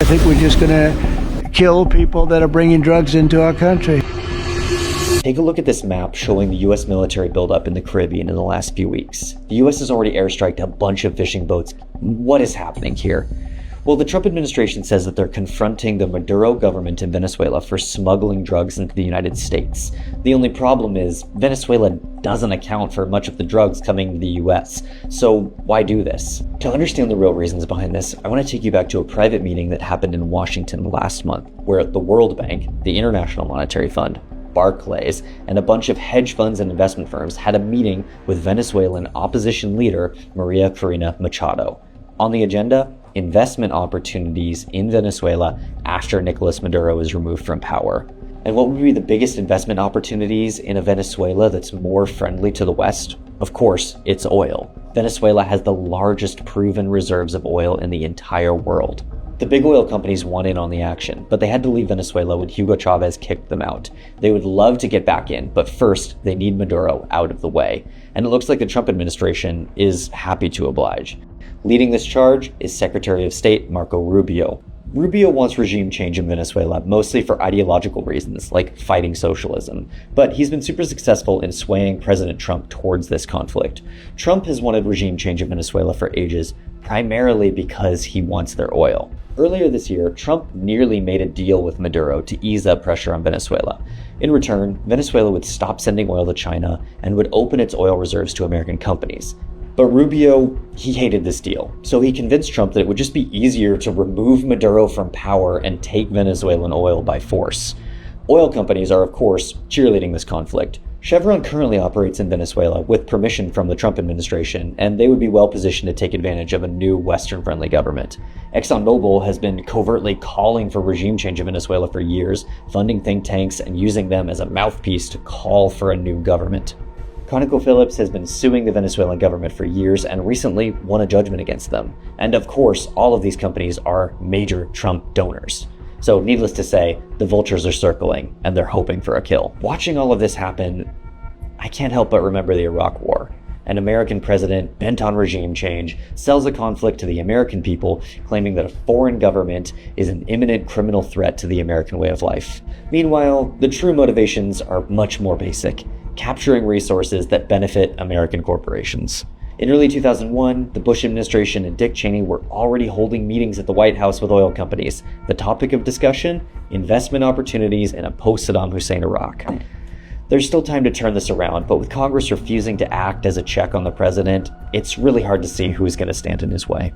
think we're just going to kill people that are bringing drugs into our country. Take a look at this map showing the U.S. military buildup in the Caribbean in the last few weeks. The U.S. has already airstriked a bunch of fishing boats. What is happening here? Well, the Trump administration says that they're confronting the Maduro government in Venezuela for smuggling drugs into the United States. The only problem is Venezuela doesn't account for much of the drugs coming to the US. So why do this? To understand the real reasons behind this, I want to take you back to a private meeting that happened in Washington last month, where the World Bank, the International Monetary Fund, Barclays, and a bunch of hedge funds and investment firms had a meeting with Venezuelan opposition leader Maria Corina Machado. On the agenda, investment opportunities in Venezuela after Nicolas Maduro is removed from power. And what would be the biggest investment opportunities in a Venezuela that's more friendly to the West? Of course, it's oil. Venezuela has the largest proven reserves of oil in the entire world. The big oil companies want in on the action, but they had to leave Venezuela when Hugo Chavez kicked them out. They would love to get back in, but first they need Maduro out of the way. And it looks like the Trump administration is happy to oblige. Leading this charge is Secretary of State Marco Rubio. Rubio wants regime change in Venezuela, mostly for ideological reasons, like fighting socialism. But he's been super successful in swaying President Trump towards this conflict. Trump has wanted regime change in Venezuela for ages, primarily because he wants their oil. Earlier this year, Trump nearly made a deal with Maduro to ease up pressure on Venezuela. In return, Venezuela would stop sending oil to China and would open its oil reserves to American companies. But Rubio, he hated this deal, so he convinced Trump that it would just be easier to remove Maduro from power and take Venezuelan oil by force. Oil companies are, of course, cheerleading this conflict. Chevron currently operates in Venezuela with permission from the Trump administration, and they would be well positioned to take advantage of a new Western-friendly government. ExxonMobil has been covertly calling for regime change in Venezuela for years, funding think tanks and using them as a mouthpiece to call for a new government. ConocoPhillips has been suing the Venezuelan government for years and recently won a judgment against them. And of course, all of these companies are major Trump donors. So needless to say, the vultures are circling and they're hoping for a kill. Watching all of this happen, I can't help but remember the Iraq War. An American president bent on regime change sells a conflict to the American people, claiming that a foreign government is an imminent criminal threat to the American way of life. Meanwhile, the true motivations are much more basic: capturing resources that benefit American corporations. In early 2001, the Bush administration and Dick Cheney were already holding meetings at the White House with oil companies. The topic of discussion: investment opportunities in a post-Saddam Hussein Iraq. There's still time to turn this around, but with Congress refusing to act as a check on the president, it's really hard to see who's going to stand in his way.